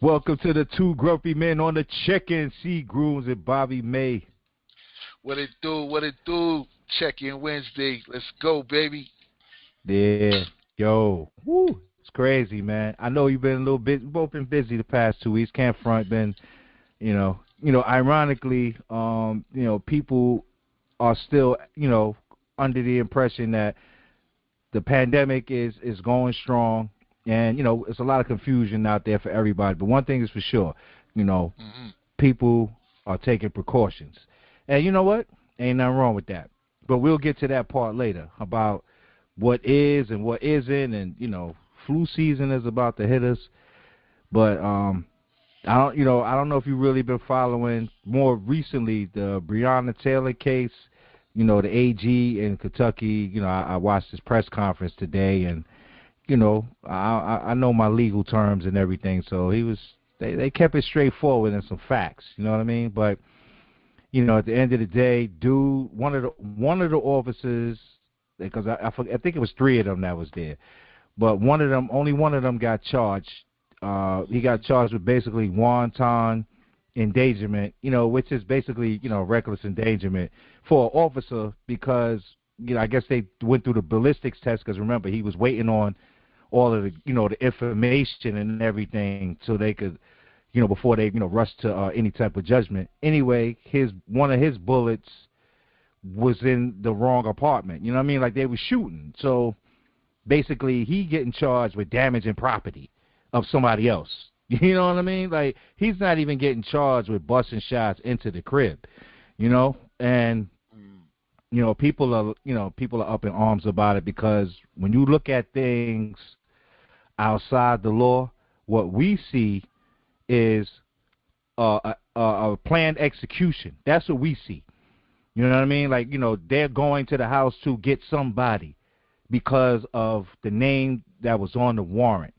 Welcome to the two grumpy men on the check-in. See Grooms and Bobby May. What it do? What it do? Check in Wednesday. Let's go, baby. Yeah, yo, woo, it's crazy, man. I know you've been a little bit, both been busy the past 2 weeks. Can't front, been, ironically, people are still, under the impression that the pandemic is going strong, and it's a lot of confusion out there for everybody. But one thing is for sure, you know, hmm people are taking precautions. And you know what? Ain't nothing wrong with that. But we'll get to that part later about what is and what isn't, and flu season is about to hit us. But I don't know if you've really been following more recently the Breonna Taylor case. The AG in Kentucky. I watched his press conference today, and I know my legal terms and everything. So they kept it straightforward and some facts. You know what I mean? But at the end of the day, dude, one of the officers, because I think it was three of them that was there, but only one of them got charged. He got charged with basically wanton endangerment, which is basically reckless endangerment for an officer because I guess they went through the ballistics test because remember he was waiting on all of the the information and everything so they could before they rush to any type of judgment. Anyway, one of his bullets was in the wrong apartment. You know what I mean? Like they were shooting. So basically, he getting charged with damaging property of somebody else. You know what I mean? Like he's not even getting charged with busting shots into the crib. And people are up in arms about it because when you look at things outside the law, what we see is a planned execution. That's what we see. You know what I mean? Like, they're going to the house to get somebody because of the name that was on the warrant.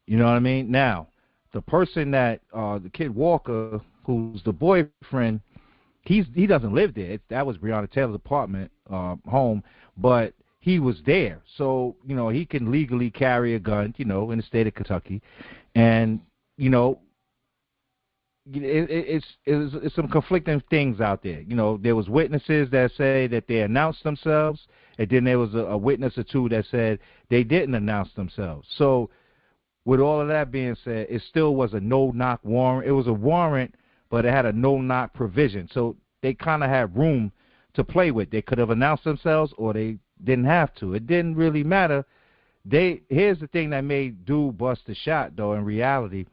You know what I mean? Now, the person that, the kid Walker, who's the boyfriend, he doesn't live there. That was Breonna Taylor's apartment, home, but he was there. So, he can legally carry a gun, in the state of Kentucky. And, it's some conflicting things out there. There was witnesses that say that they announced themselves, and then there was a witness or two that said they didn't announce themselves. So with all of that being said, it still was a no-knock warrant. It was a warrant, but it had a no-knock provision. So they kind of had room to play with. They could have announced themselves or they didn't have to. It didn't really matter. Here's the thing that made dude bust the shot, though, in reality.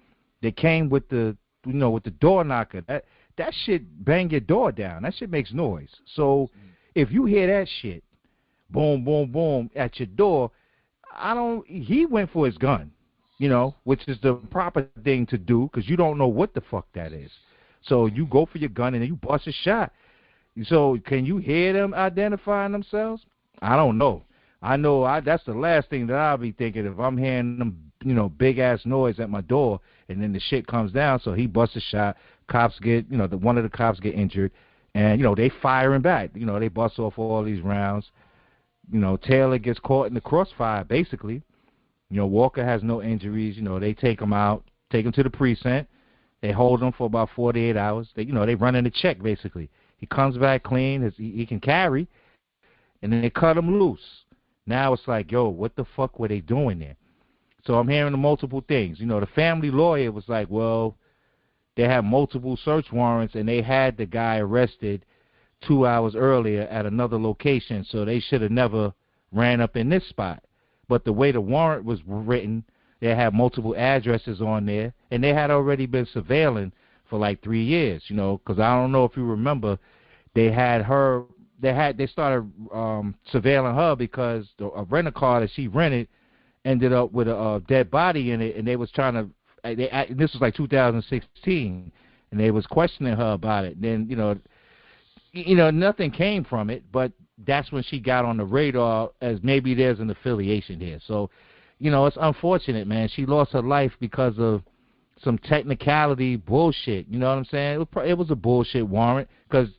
They came with the door knocker. That shit bang your door down. That shit makes noise. So if you hear that shit, boom, boom, boom, at your door, he went for his gun, which is the proper thing to do because you don't know what the fuck that is. So you go for your gun and then you bust a shot. So can you hear them identifying themselves? I don't know. I know that's the last thing that I'll be thinking if I'm hearing them, big ass noise at my door, and then the shit comes down. So he busts a shot. Cops get, one of the cops get injured, and they firing back. They bust off all these rounds. Taylor gets caught in the crossfire basically. Walker has no injuries. They take him out, take him to the precinct. They hold him for about 48 hours. They run in the check basically. He comes back clean. He can carry, and then they cut him loose. Now it's like, yo, what the fuck were they doing there? So I'm hearing the multiple things. The family lawyer was like, well, they have multiple search warrants, and they had the guy arrested 2 hours earlier at another location, so they should have never ran up in this spot. But the way the warrant was written, they had multiple addresses on there, and they had already been surveilling for like 3 years, because I don't know if you remember, they started surveilling her because a rental car that she rented ended up with a dead body in it, and they was trying to. This was like 2016, and they was questioning her about it. Then nothing came from it, but that's when she got on the radar as maybe there's an affiliation here. So, it's unfortunate, man. She lost her life because of some technicality bullshit. You know what I'm saying? It was a bullshit warrant because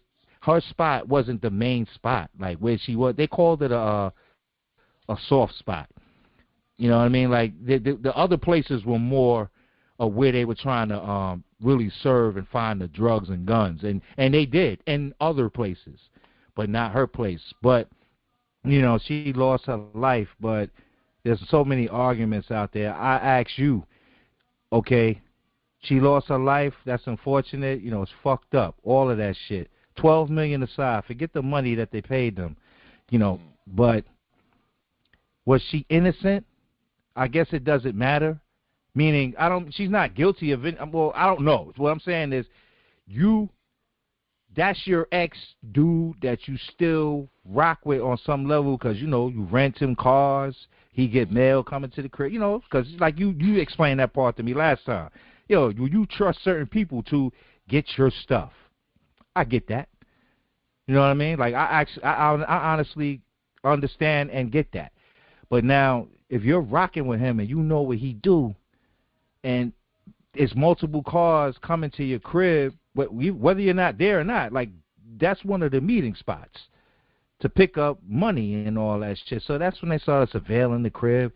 her spot wasn't the main spot, like where she was. They called it a soft spot. You know what I mean? Like the other places were more of where they were trying to really serve and find the drugs and guns, and they did in other places, but not her place. But she lost her life. But there's so many arguments out there. I ask you, okay, she lost her life. That's unfortunate. It's fucked up. All of that shit. $12 million aside. Forget the money that they paid them. But was she innocent? I guess it doesn't matter. Meaning, she's not guilty of it. Well, I don't know. What I'm saying is, that's your ex dude that you still rock with on some level because, you rent him cars. He get mail coming to the crib, because like you explained that part to me last time. You trust certain people to get your stuff. I get that. You know what I mean? Like, I honestly understand and get that. But now, if you're rocking with him and you know what he do, and it's multiple cars coming to your crib, whether you're not there or not, like, that's one of the meeting spots to pick up money and all that shit. So that's when they started surveilling the crib,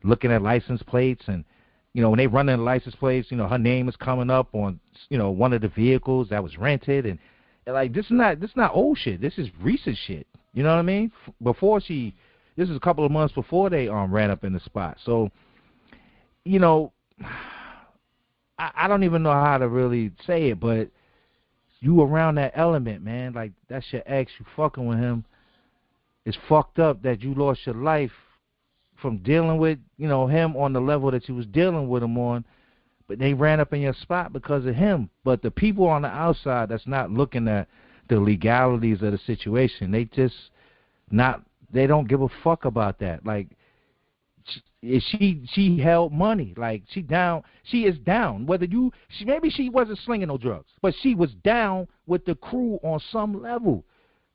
looking at license plates, and when they run in the license plates, her name is coming up on one of the vehicles that was rented, and like, this is not old shit. This is recent shit. You know what I mean? This is a couple of months before they ran up in the spot. So, I don't even know how to really say it, but you around that element, man. Like, that's your ex. You fucking with him. It's fucked up that you lost your life from dealing with, him on the level that you was dealing with him on, but they ran up in your spot because of him. But the people on the outside that's not looking at the legalities of the situation, they don't give a fuck about that. Like, she held money. Like, she is down. Maybe she wasn't slinging no drugs, but she was down with the crew on some level.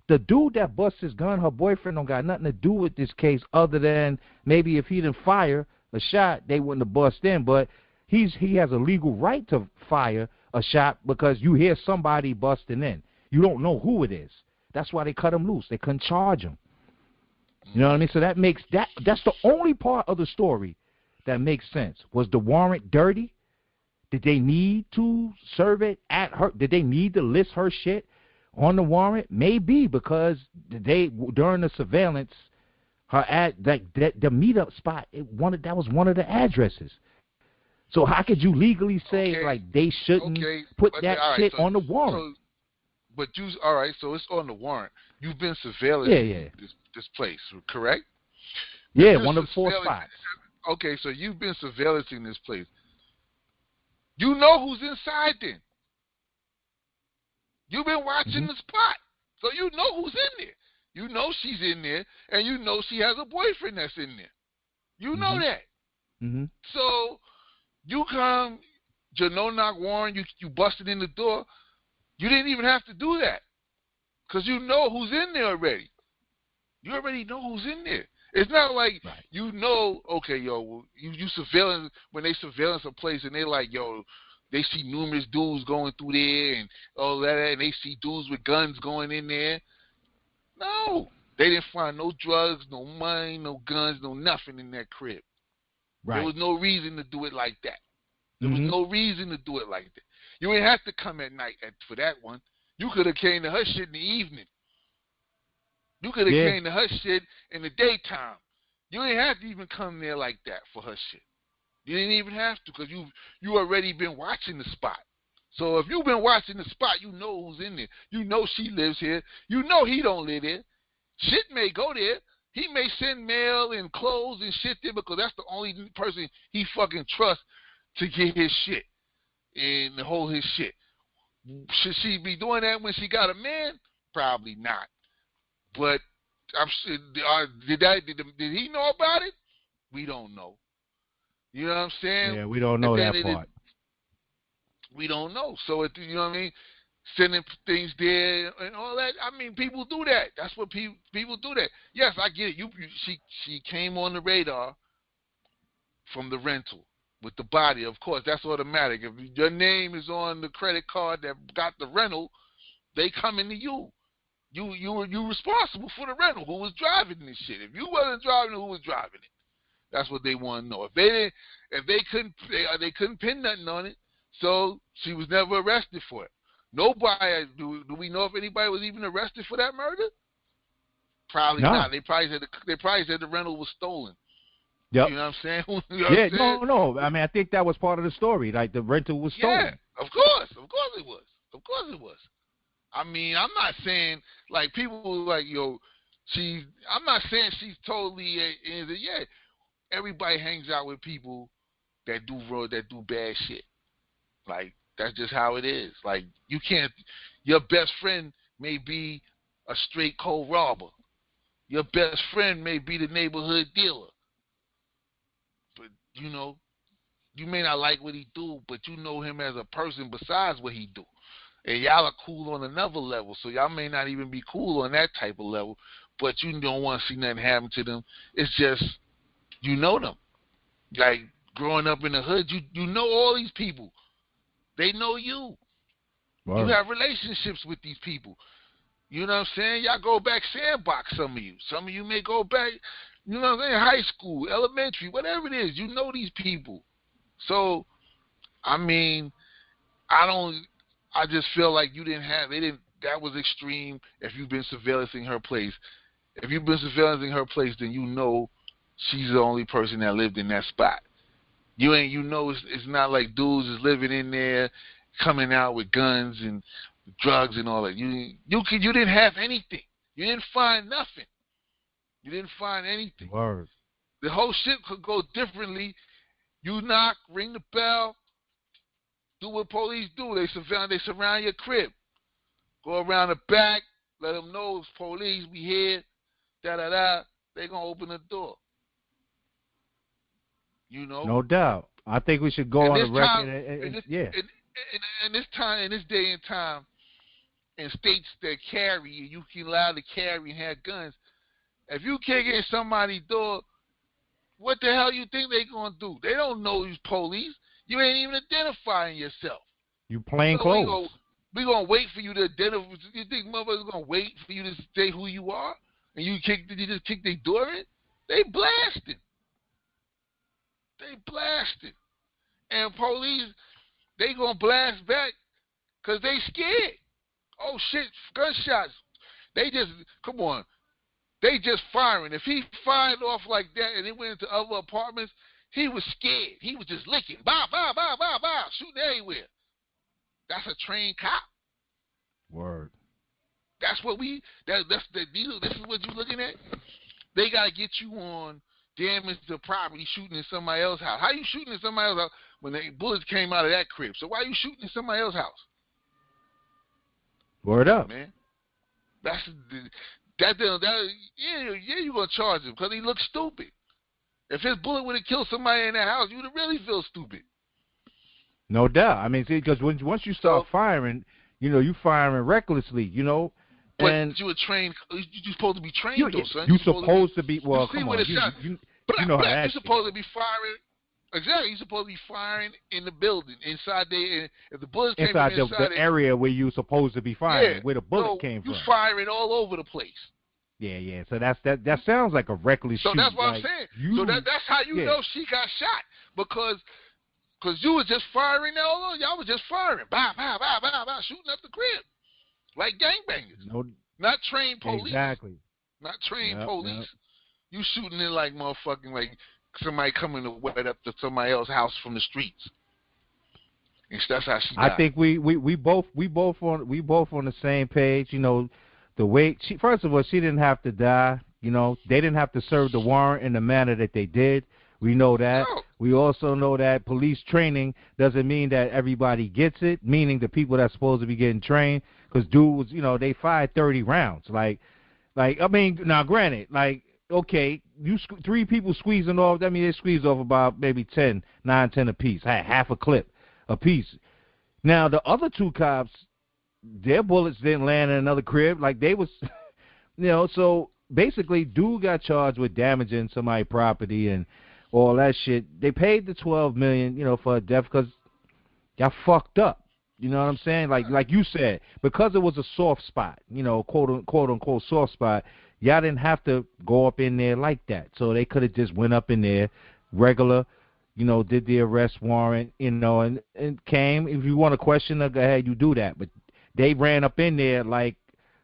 The dude that bust his gun, her boyfriend, don't got nothing to do with this case other than maybe if he didn't fire a shot, they wouldn't have bust in. But he has a legal right to fire a shot because you hear somebody busting in. You don't know who it is. That's why they cut him loose. They couldn't charge him. You know what I mean? So that's the only part of the story that makes sense. Was the warrant dirty? Did they need to serve it at her? Did they need to list her shit on the warrant? Maybe, because during the surveillance, the meetup spot, that was one of the addresses. So how could you legally say like they shouldn't put that shit on the warrant? All right, so it's on the warrant. You've been surveilling this place, correct? Yeah, one of the 4 spots. Okay, so you've been surveillancing this place. You know who's inside then. You've been watching the spot, so you know who's in there. You know she's in there, and you know she has a boyfriend that's in there. You know that. So you come, no knock warrant, you busted in the door. You didn't even have to do that because you know who's in there already. You already know who's in there. It's not like okay, yo, you surveillance, when they surveillance a place and they're like, yo, they see numerous dudes going through there and all that, and they see dudes with guns going in there. No, they didn't find no drugs, no money, no guns, no nothing in that crib. Right. There was no reason to do it like that. There was no reason to do it like that. You ain't have to come at night for that one. You could have came to her shit in the evening. You could have came to her shit in the daytime. You ain't have to even come there like that for her shit. You didn't even have to because you already been watching the spot. So if you've been watching the spot, you know who's in there. You know she lives here. You know he don't live there. Shit may go there. He may send mail and clothes and shit there because that's the only person he fucking trusts to get his shit and to hold his shit. Should she be doing that when she got a man? Probably not. But did he know about it? We don't know. You know what I'm saying? Yeah, we don't know that part. We don't know. So, you know what I mean? Sending things there and all that. I mean, people do that. That's what people do that. Yes, I get it. She came on the radar from the rental with the body. Of course, that's automatic. If your name is on the credit card that got the rental, they coming to you. You responsible for the rental. Who was driving this shit? If you wasn't driving it, who was driving it? That's what they want to know. If they couldn't pin nothing on it, so she was never arrested for it. Nobody, do we know if anybody was even arrested for that murder? Probably not. They probably said the rental was stolen. Yep. You know what I'm saying? You know yeah, what I'm saying? no. I mean, I think that was part of the story. Like, the rental was stolen. Yeah, of course it was. Of course it was. I mean, I'm not saying, like, people like, I'm not saying she's totally, yeah, everybody hangs out with people that do bad shit. Like, that's just how it is. Like, your best friend may be a straight cold robber. Your best friend may be the neighborhood dealer. But, you may not like what he do, but you know him as a person besides what he do. And y'all are cool on another level, so y'all may not even be cool on that type of level, but you don't want to see nothing happen to them. It's just, you know them. Like, growing up in the hood, you know all these people. They know you. Wow. You have relationships with these people. You know what I'm saying? Y'all go back sandbox, some of you. Some of you may go back, you know what I'm saying, high school, elementary, whatever it is. You know these people. So, I mean, I just feel like that was extreme if you've been surveillancing her place. If you've been surveillancing her place, then you know she's the only person that lived in that spot. It's not like dudes is living in there, coming out with guns and drugs and all that. You didn't have anything. You didn't find nothing. You didn't find anything. Word. The whole shit could go differently. You knock, ring the bell, do what police do. They surround your crib. Go around the back, let them know it's police, we here, da-da-da. They going to open the door. No doubt. I think we should go on the record. In this day and time, in states that you can allow to carry and have guns, if you kick in somebody's door, what the hell you think they going to do? They don't know you's police. You ain't even identifying yourself. You plain clothes. We going to wait for you to identify. You think motherfuckers going to wait for you to say who you are? And you just kick their door in? They blasted. And police, they going to blast back because they scared. Oh, shit, gunshots. Come on. They just firing. If he fired off like that and he went into other apartments, he was scared. He was just licking. Bow, bow, bow, bow, bow. Shooting everywhere. That's a trained cop. Word. That's what this is what you're looking at? They got to get you on damage to property shooting in somebody else's house. How you shooting in somebody else's house when the bullets came out of that crib? So why are you shooting in somebody else's house? Word up. Man. You're going to charge him because he looks stupid. If his bullet would have killed somebody in that house, you would have really feel stupid. No doubt. I mean, see, because once you start firing, you firing recklessly, But you were trained. You're supposed to be trained, though, son. You're supposed to be. Well, come on. You know how you're supposed to be firing. Exactly. You're supposed to be firing in the building, inside there. If the bullets came from inside the area where you're supposed to be firing, where the bullet came from. You're firing all over the place. Yeah. So that sounds like a reckless shoot. So that's what I'm saying. That's how you know she got shot because you was just firing all over. Y'all was just firing, bow, bow, bow, bow, bow, shooting up the crib like gangbangers. Not trained police. Exactly. Not trained police. Yep. You shooting it like motherfucking like somebody coming to wet up to somebody else's house from the streets. And that's how she died. I think we both on the same page. The way first of all, she didn't have to die. They didn't have to serve the warrant in the manner that they did. We know that. No. We also know that police training doesn't mean that everybody gets it, meaning the people that's supposed to be getting trained. Because dudes, they fired 30 rounds. Like, I mean, now granted, like, okay, three people squeezing off, that means they squeezed off about maybe 10 apiece, half a clip apiece. Now, the other two cops, their bullets didn't land in another crib. Like, they was, so basically, dude got charged with damaging somebody's property and all that shit. They paid the $12 million, for a death because y'all fucked up. You know what I'm saying? Like you said, because it was a soft spot, quote unquote soft spot, y'all didn't have to go up in there like that. So they could have just went up in there, regular, did the arrest warrant, and came. If you want to question her, go ahead, you do that. But they ran up in there like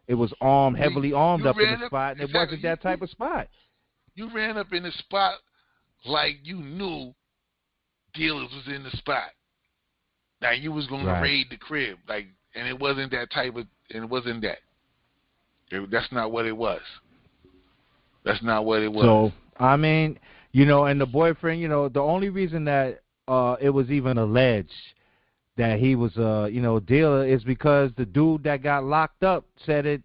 it was armed, heavily armed up in the spot, and it wasn't that type of spot. You ran up in the spot like you knew dealers was in the spot. Like you was going to raid the crib, and it wasn't that type of, and it wasn't that. That's not what it was. That's not what it was. So, I mean, and the boyfriend, the only reason that it was even alleged that he was a, dealer is because the dude that got locked up said it,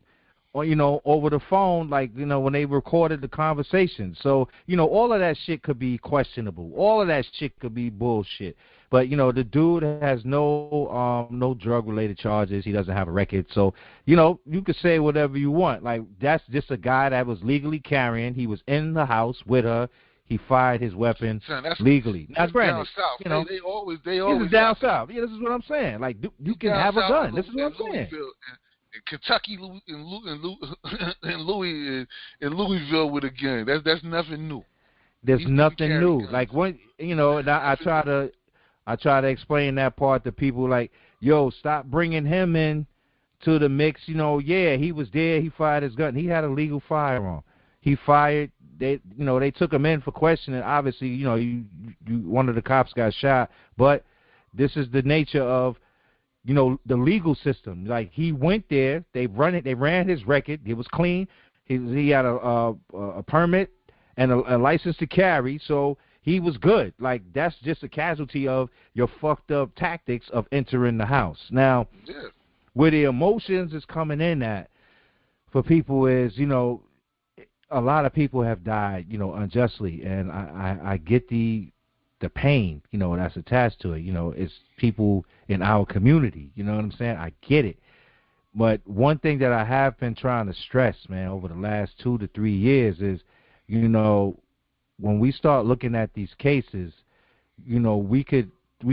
over the phone, when they recorded the conversation. So, all of that shit could be questionable. All of that shit could be bullshit. But, the dude has no drug-related charges. He doesn't have a record. So, you could say whatever you want. Like, that's just a guy that was legally carrying. He was in the house with her. He fired his weapon legally. Now, granted, they always this is down south. Yeah, this is what I'm saying. Like, you can have a gun. This is what I'm saying. In Kentucky, in Louisville with a gun. That's nothing new. There's nothing new. Guns. Like when and I try to explain that part to people. Like, yo, stop bringing him in to the mix. Yeah, he was there. He fired his gun. He had a legal firearm. He fired. They took him in for questioning. Obviously, one of the cops got shot. But this is the nature of, the legal system. Like, he went there. They ran his record. It was clean. He had a permit and a license to carry. So he was good. Like, that's just a casualty of your fucked up tactics of entering the house. Now, where the emotions is coming in at for people is, a lot of people have died, unjustly, and I get the pain, that's attached to it. It's people in our community, you know what I'm saying? I get it. But one thing that I have been trying to stress, man, over the last 2 to 3 years is, when we start looking at these cases, we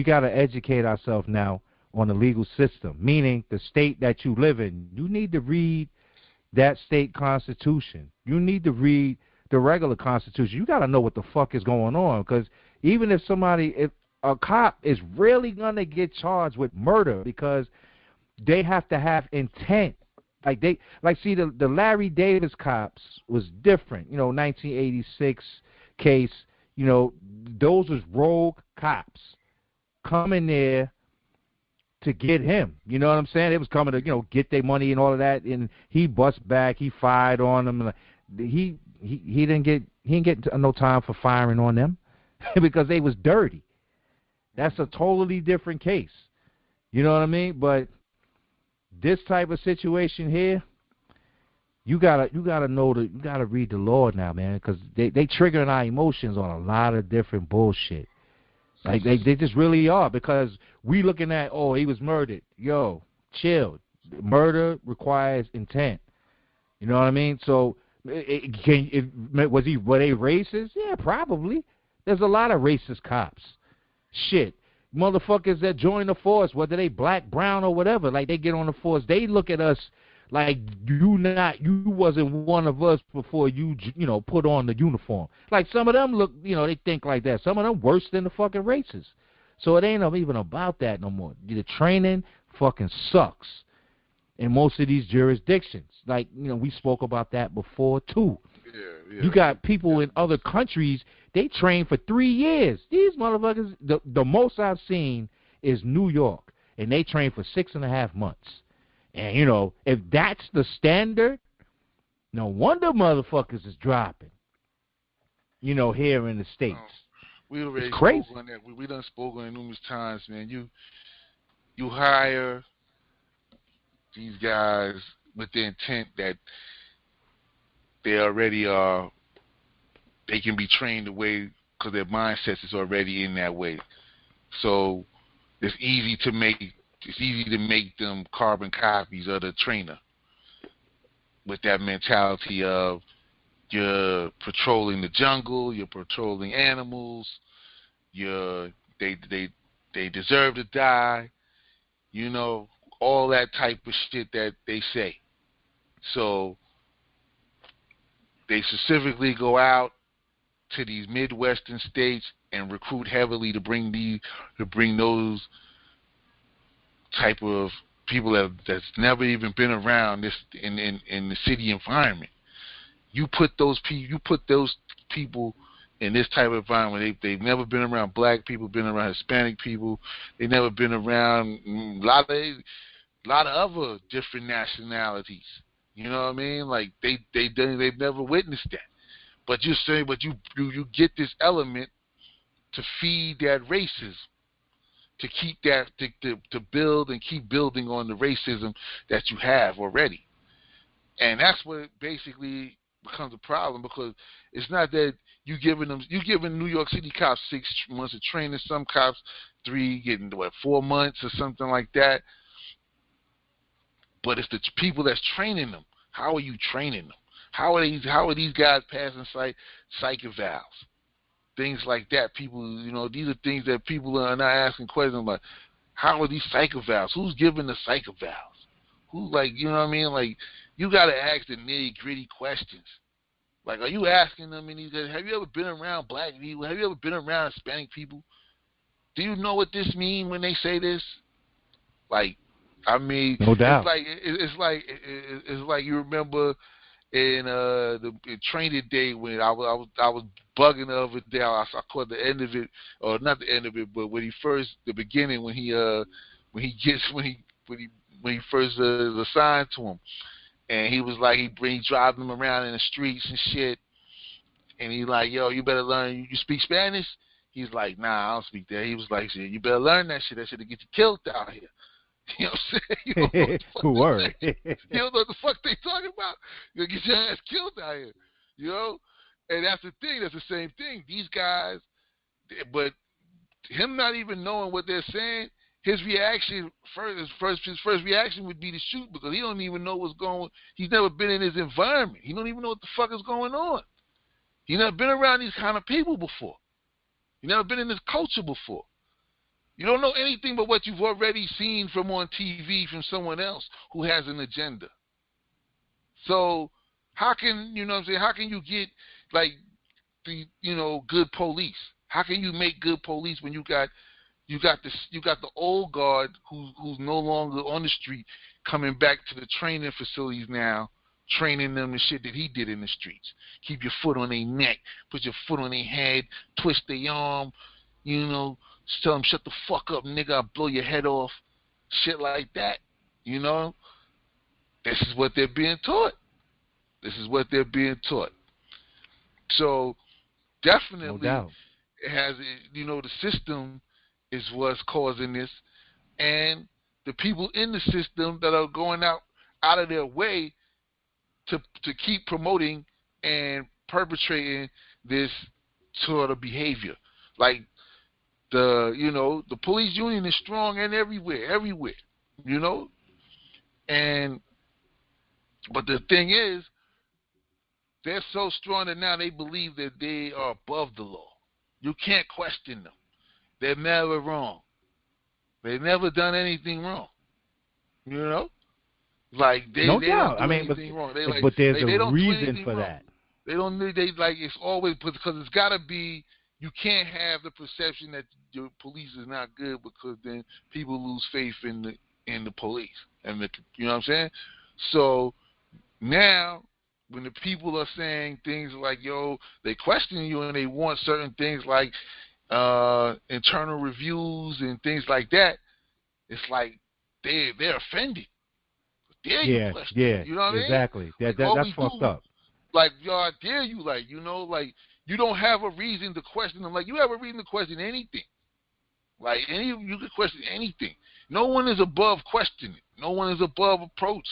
got to educate ourselves now on the legal system, meaning the state that you live in. You need to read that state constitution. You need to read the regular constitution. You got to know what the fuck is going on, because even if a cop is really going to get charged with murder, because they have to have intent. See, the Larry Davis cops was different. 1986 case, those was rogue cops coming there to get him. You know what I'm saying? It was coming to, get their money and all of that, and he bust back, he fired on them. He didn't get no time for firing on them because they was dirty. That's a totally different case. You know what I mean? But this type of situation here, you gotta read the law now, man, because they triggering our emotions on a lot of different bullshit. Like they just really are, because we looking at, oh, he was murdered. Yo, chill. Murder requires intent. You know what I mean? So were they racist? Yeah, probably. There's a lot of racist cops. Shit. Motherfuckers that join the force, whether they black, brown, or whatever, like they get on the force, they look at us like you wasn't one of us before you put on the uniform. Like some of them look, they think like that. Some of them worse than the fucking racists. So it ain't even about that no more. The training fucking sucks in most of these jurisdictions. Like, we spoke about that before too. Yeah. You got people in other countries, they train for 3 years. These motherfuckers, the most I've seen is New York, and they train for 6.5 months. And, if that's the standard, no wonder motherfuckers is dropping, here in the States. We already spoke on that. We done spoken on it numerous times, man. You hire these guys with the intent that they already are, they can be trained the way, because their mindset is already in that way. So it's easy to make them carbon copies of the trainer, with that mentality of you're patrolling the jungle, you're patrolling animals, they deserve to die, all that type of shit that they say. So They specifically go out to these Midwestern states and recruit heavily to bring those type of people that's never even been around this in the city environment. You put those people in this type of environment. They've never been around black people, been around Hispanic people. They've never been around a lot of other different nationalities. You know what I mean? Like they've never witnessed that. But you get this element to feed that racism, to keep that to build and keep building on the racism that you have already. And that's what basically becomes a problem, because it's not that you giving New York City cops 6 months of training, some cops 3, getting 4 months or something like that. But it's the people that's training them. How are you training them? How are these guys passing psych evals? Things like that. People, these are things that people are not asking questions about. How are these psych evals? Who's giving the psych evals? Who, you know what I mean? Like, you got to ask the nitty-gritty questions. Like, are you asking them in these guys, have you ever been around black people? Have you ever been around Hispanic people? Do you know what this means when they say this? Like, I mean, no doubt. It's like you remember in the training day when I was bugging the other day. I caught the end of it, or not the end of it, but the beginning when he first assigned to him, and he was like he driving them around in the streets and shit, and he's like, yo, you better learn. You speak Spanish? He's like, nah, I don't speak that. He was like, you better learn that shit. That shit'll get you killed out here. You know what I'm saying? You don't know what the fuck you don't know what the fuck they talking about. You're going to get your ass killed out here. You know? And that's the thing. That's the same thing. These guys, but him not even knowing what they're saying, his reaction, his first reaction would be to shoot, because he don't even know what's going on. He's never been in his environment. He don't even know what the fuck is going on. He's never been around these kind of people before. He's never been in this culture before. You don't know anything but what you've already seen from on TV from someone else who has an agenda. So how can, how can you get good police? How can you make good police when you got the old guard who's no longer on the street coming back to the training facilities now, training them the shit that he did in the streets. Keep your foot on their neck, put your foot on their head, twist their arm, tell them, shut the fuck up, nigga, I'll blow your head off. Shit like that. This is what they're being taught. So, definitely, it has, the system is what's causing this. And the people in the system that are going out of their way to keep promoting and perpetrating this sort of behavior. Like, the police union is strong and everywhere, but the thing is, they're so strong that now they believe that they are above the law. You can't question them. They're never wrong. They've never done anything wrong. Like they don't do anything wrong. But there's a reason for that. They don't need. It's always because it's got to be. You can't have the perception that your police is not good, because then people lose faith in the police. And you know what I'm saying? So now, when the people are saying things like, yo, they question you and they want certain things like internal reviews and things like that, it's like they're offended. Dare you question? Yeah, you know what exactly. I mean? That's fucked up. Like, yo, I dare you, you don't have a reason to question them. Like, you have a reason to question anything. You can question anything. No one is above questioning. No one is above approach.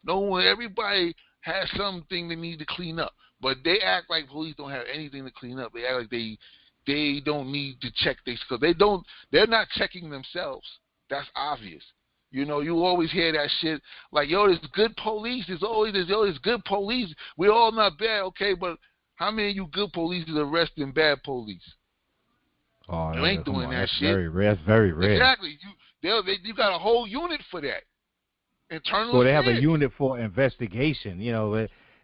Everybody has something they need to clean up. But they act like police don't have anything to clean up. They act like they don't need to check this, because they're not checking themselves. That's obvious. You always hear that shit like, yo, there's good police. There's good police. We're all not bad, okay, but how many of you good police is arresting bad police? Oh, you ain't doing that shit. That's very rare. Exactly. You got a whole unit for that. Internal Well, they have a unit for investigation.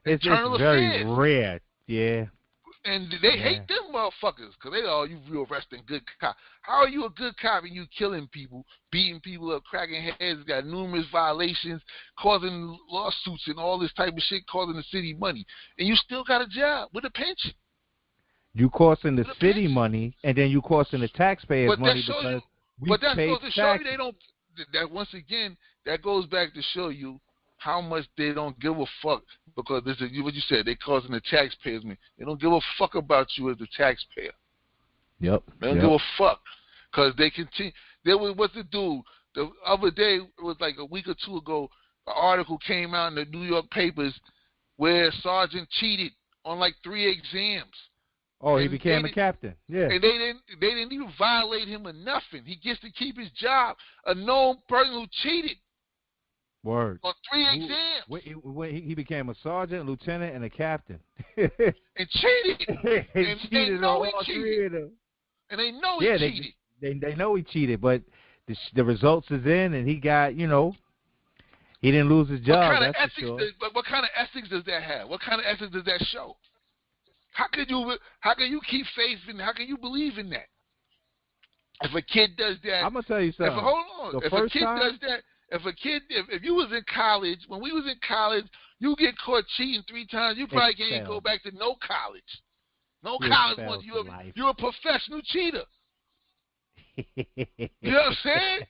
It's internal very affairs. rare. Yeah. And they hate them motherfuckers because they are, you arresting good cop. How are you a good cop and you killing people, beating people up, cracking heads, got numerous violations, causing lawsuits and all this type of shit, causing the city money, and you still got a job with a pension? You costing the city money, and then you costing the taxpayers money because we But that pay goes to show you they don't. That once again, that goes back to show you how much they don't give a fuck, because this is what you said. They causing the taxpayers money. They don't give a fuck about you as the taxpayer. Yep. They don't give a fuck because they continue. There was what's the dude the other day? It was like a week or two ago. An article came out in the New York papers where Sergeant cheated on like 3 exams. Oh, he became a captain. Yeah. And they didn't even violate him or nothing. He gets to keep his job. A known person who cheated. Word. On 3 exams. He became a sergeant, lieutenant, and a captain. And cheated. and cheated on all 3 of them. And they know he cheated. They know he cheated, but the results is in, and he got, he didn't lose his job. What kind of ethics does that have? What kind of ethics does that show? How can you keep faith in? How can you believe in that? If a kid does that, I'm gonna tell you something. If a kid does that, if you was in college, when we was in college, you get caught cheating 3 times, you probably can't go back to no college. No college once you're a professional cheater. You know what I'm saying?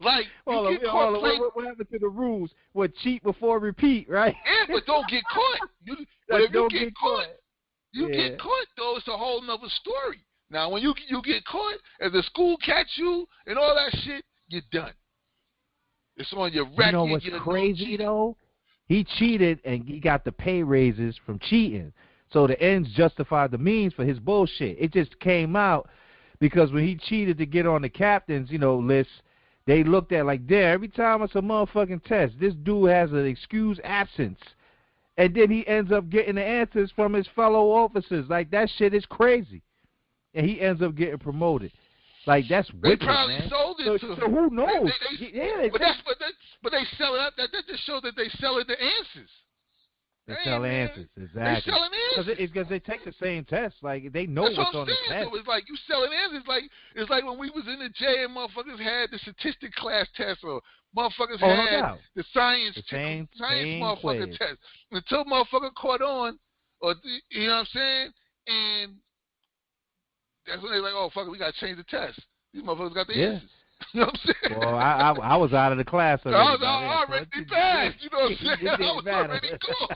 Like, you get caught playing. What happened to the rules? What, cheat before repeat, right? Yeah, but don't get caught. But if you get caught, you get caught, though, it's a whole nother story. Now, when you get caught, if the school catch you and all that shit, you're done. It's on your record. You know what's crazy, though? He cheated, and he got the pay raises from cheating. So the ends justified the means for his bullshit. It just came out because when he cheated to get on the captain's, list, they looked at like, damn, every time it's a motherfucking test, this dude has an excused absence. And then he ends up getting the answers from his fellow officers. Like, that shit is crazy. And he ends up getting promoted. Like, that's wicked, They probably man. sold it to him. So who knows? But they sell it up. That just shows that they sell it the answers. They sell answers, exactly. They selling answers. Because they take the same test. Like, they know what's on the test. So it's like you selling answers. It's like when we was in the J and motherfuckers had the statistic class test or motherfuckers had the science motherfucker test. Until motherfucker caught on, or you know what I'm saying? And that's when they're like, oh, fuck it, we got to change the test. These motherfuckers got the answers. You know what I'm saying? Well, I was out of the class already. I was already passed. You know what I'm saying? I was already cool.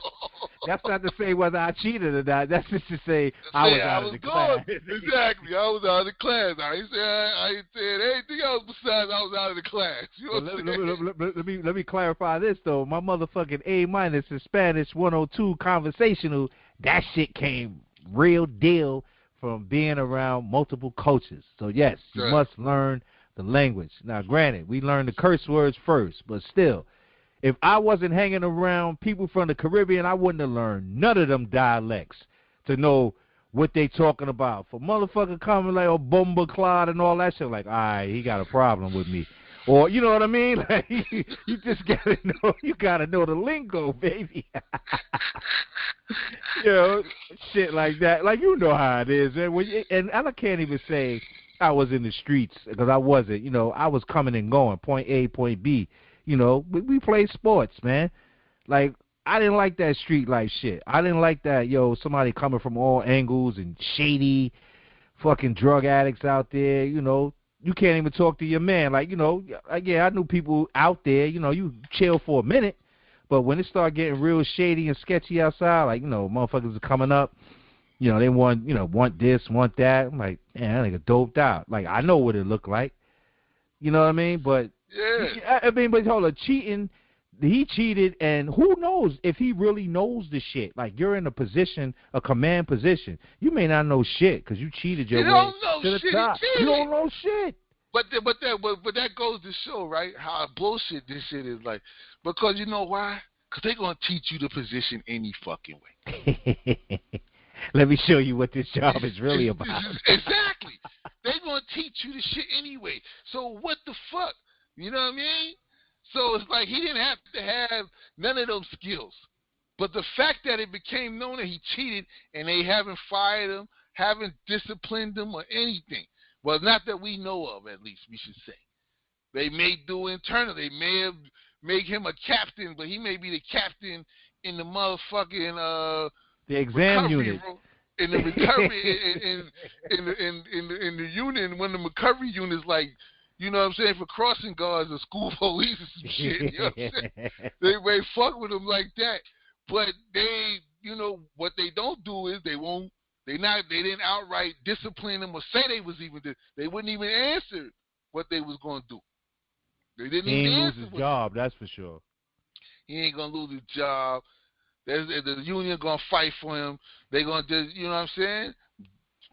That's not to say whether I cheated or not. That's just to say I was out of the class. Exactly. I was out of the class. I ain't said anything else besides I was out of the class. You know what I'm saying? Let me clarify this, though. My motherfucking A- in Spanish 102 conversational, that shit came real deal from being around multiple cultures. So, yes, you must learn the language. Now, granted, we learned the curse words first, but still, if I wasn't hanging around people from the Caribbean, I wouldn't have learned none of them dialects to know what they talking about. For motherfucker coming like, oh, Bomba Claude and all that shit, like, all right, he got a problem with me. Or, you know what I mean? Like, you just gotta know the lingo, baby. Shit like that. Like, you know how it is. And I can't even say I was in the streets because I wasn't. I was coming and going, point A, point B. We played sports, man. Like, I didn't like that street life shit. I didn't like that, somebody coming from all angles and shady fucking drug addicts out there, You can't even talk to your man. Like, I knew people out there, you chill for a minute. But when it started getting real shady and sketchy outside, like, motherfuckers are coming up, they want this, want that. I'm like, man, that nigga doped out. Like, I know what it looked like. You know what I mean? But, but hold on, cheating, he cheated, and who knows if he really knows the shit. Like, you're in a command position. You may not know shit because you cheated your way to the top. You don't know shit. But that goes to show, right, how bullshit this shit is. Like, because you know why? Because they're going to teach you the position any fucking way. Let me show you what this job is really about. Exactly. They're going to teach you the shit anyway. So what the fuck? You know what I mean? So it's like he didn't have to have none of those skills. But the fact that it became known that he cheated and they haven't fired him, haven't disciplined him or anything. Well, not that we know of, at least, we should say. They may do internally. They may have made him a captain, but he may be the captain in the motherfucking the exam recovery unit. In the recovery in the union, when the recovery unit is like, you know what I'm saying, for crossing guards or school police or some shit, you know what I'm saying? They may fuck with him like that. But they, you know, what they don't do is they didn't outright discipline him or say they wouldn't even answer what they was going to do. They didn't he even ain't lose his job, that's for sure. He ain't going to lose his job. The union going to fight for him. They going to just, you know what I'm saying,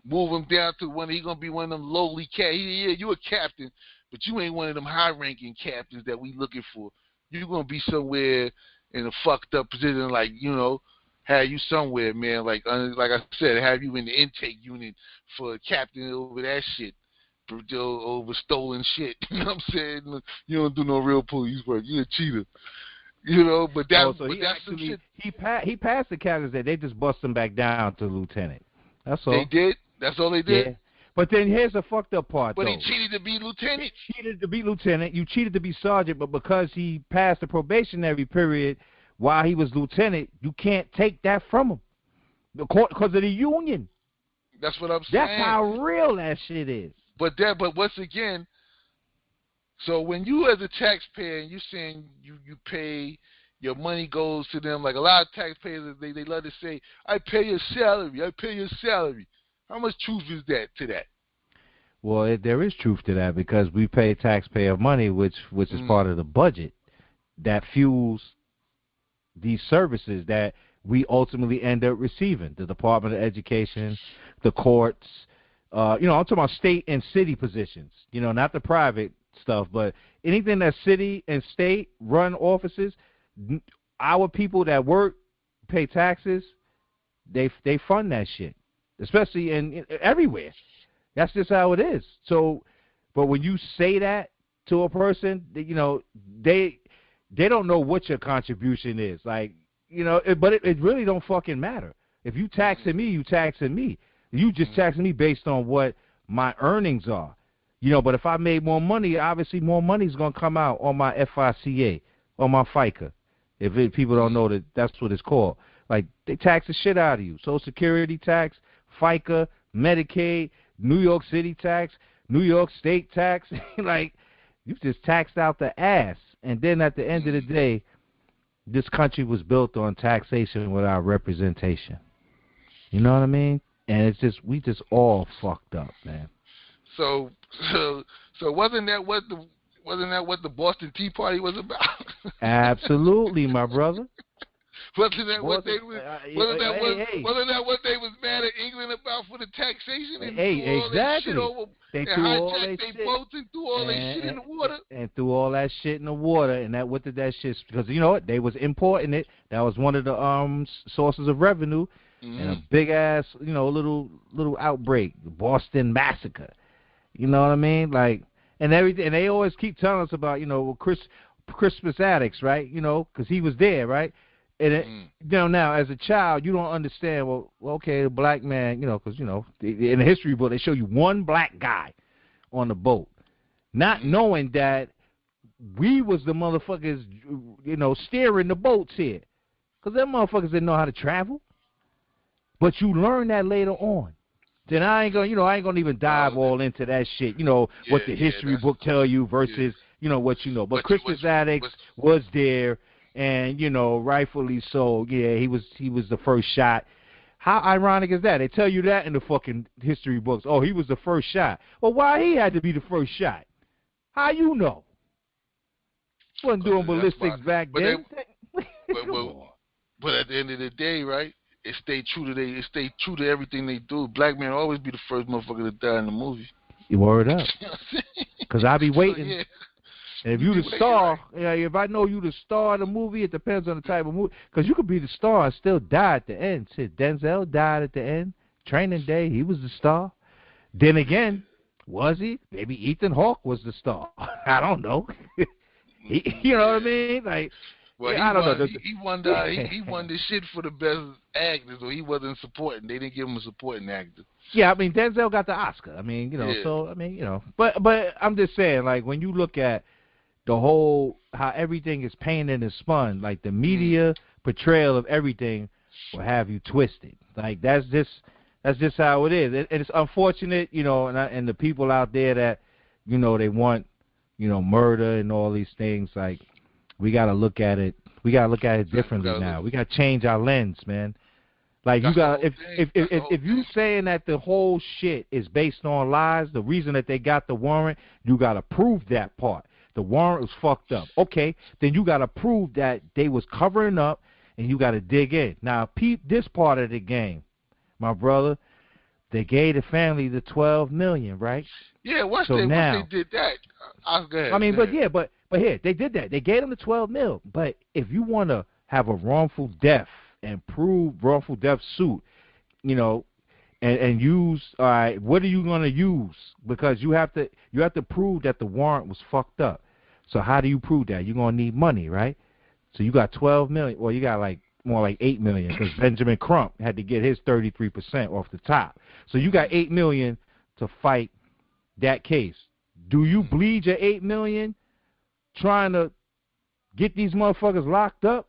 move him down to he going to be one of them lowly captains. Yeah, you a captain, but you ain't one of them high-ranking captains that we looking for. You're going to be somewhere in a fucked up position, like, you know, have you somewhere, man, like I said, have you in the intake unit for a captain over that shit, over stolen shit. You know what I'm saying? You don't do no real police work. You're a cheater. You know, but that's some shit. He passed the captains that they just bust him back down to lieutenant. That's all. They did? That's all they did? Yeah. But then here's the fucked up part, But though. he cheated to be lieutenant. He cheated to be lieutenant. You cheated to be sergeant, but because he passed the probationary period while he was lieutenant, you can't take that from him because of the union. That's what I'm saying. That's how real that shit is. But once again, so when you as a taxpayer, and you're saying you pay, your money goes to them, like a lot of taxpayers, they love to say, I pay your salary, I pay your salary. How much truth is that to that? Well, there is truth to that because we pay taxpayer money, which is part of the budget that fuels these services that we ultimately end up receiving. The Department of Education, the courts, I'm talking about state and city positions, not the private stuff, but anything that's city and state run offices, our people that work, pay taxes, they fund that shit, especially in everywhere. That's just how it is. So, but when you say that to a person, they don't know what your contribution is. Like, but it really don't fucking matter. If you taxing me, you taxing me. You just taxing me based on what my earnings are. But if I made more money, obviously more money is going to come out on my FICA, on my FICA. People don't know that's what it's called. Like, they tax the shit out of you. Social Security tax, FICA, Medicaid, New York City tax, New York State tax. Like, you just taxed out the ass. And then at the end of the day, this country was built on taxation without representation. You know what I mean? And it's just, we just all fucked up, man. So wasn't that what the Boston Tea Party was about? Absolutely, my brother. Wasn't that what they was mad at England about for the taxation? And Exactly. They hijacked their boats and threw all their shit in the water. And threw all that shit in the water. And what did that shit? Because you know what? They was importing it. That was one of the sources of revenue. Mm-hmm. And a big ass, little outbreak, the Boston Massacre. You know what I mean? Like, and everything. And they always keep telling us about, Christmas addicts, right? Because he was there, right? And now as a child, you don't understand. Well, okay, the black man, because in the history book they show you one black guy on the boat, not knowing that we was the motherfuckers, steering the boats here, because them motherfuckers didn't know how to travel. But you learn that later on. Then I ain't gonna even dive all into that shit. What the history book tell you versus what you know. But Christmas addicts was there. And rightfully so. Yeah, he was the first shot. How ironic is that? They tell you that in the fucking history books. Oh, he was the first shot. Well, why he had to be the first shot? How you know? Wasn't doing ballistics back then. But at the end of the day, right? It stayed true to everything they do. Black men always be the first motherfucker to die in the movie. You word up. Because I be waiting. So, yeah. And if you the star, if I know you the star of the movie, it depends on the type of movie. Because you could be the star and still die at the end. Shit, Denzel died at the end. Training Day, he was the star. Then again, was he? Maybe Ethan Hawke was the star. I don't know. You know what I mean? Like, Well, yeah, I don't know. He won. He won this shit for the best actor, so he wasn't supporting. They didn't give him a supporting actor. Yeah, I mean Denzel got the Oscar. I mean, Yeah. so I mean, but I'm just saying, like when you look at the whole how everything is painted and spun, like the media portrayal of everything will have you twisted. Like that's just how it is. And it's unfortunate, and the people out there that, they want, murder and all these things. Like we got to look at it. We got to look at it differently now. We got to change our lens, man. Like you got if you saying that the whole shit is based on lies, the reason that they got the warrant, you got to prove that part. The warrant was fucked up. Okay, then you got to prove that they was covering up, and you got to dig in. Now, peep this part of the game, my brother. They gave the family the $12 million, right? Yeah, once they did that, go ahead. I mean, but here they did that. They gave them the $12 million. But if you want to have a wrongful death and prove wrongful death suit, and use, all right, what are you going to use? Because you have to prove that the warrant was fucked up. So how do you prove that? You're going to need money, right? So you got $12 million. Well, you got more like $8 million because Benjamin Crump had to get his 33% off the top. So you got $8 million to fight that case. Do you bleed your $8 million trying to get these motherfuckers locked up?